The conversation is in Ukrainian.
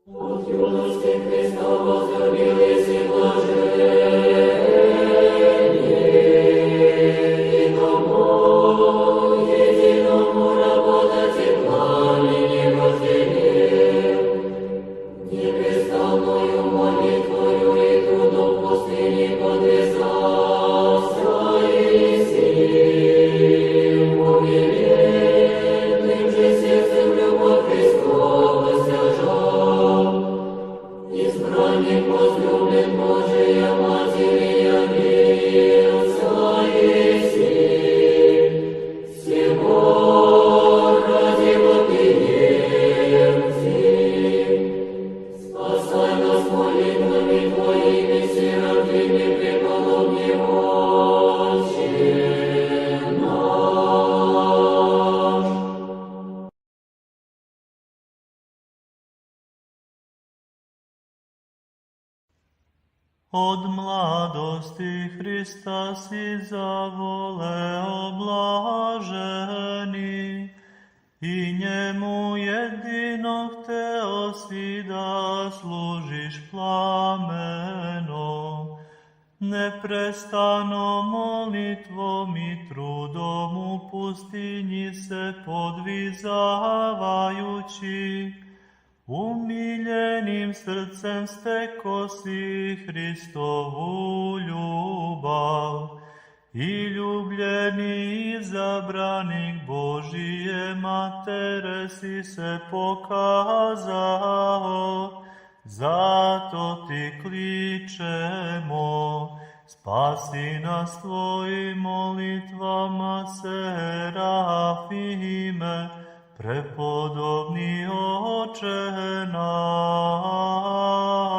От юности Христа возлюбились и блаженны, и тому единому работать и пламени возделив, непрестанною молитвою и трудом в пустыне подвязался Иисей, умиленным же сердцем любовь Христова стяжал. Избранник возлюблен Божия Матери явился Иисей, всего ради вопиемци. Спасай нас молитвами Твоими, сиротами преподобный Отче наш. Od mladosti Hrista si zavoleo blaženi, i njemu jedino hteo si da služiš plameno, neprestano molitvom i trudom u pustinji se podvizavajući, umiljenim srcem steko si Hristovu ljubav i ljubljeni izabranik Božije matere si se pokazao, zato ti kličemo, spasi nas tvojim molitvama, Serafime, prepodobni Oče naš.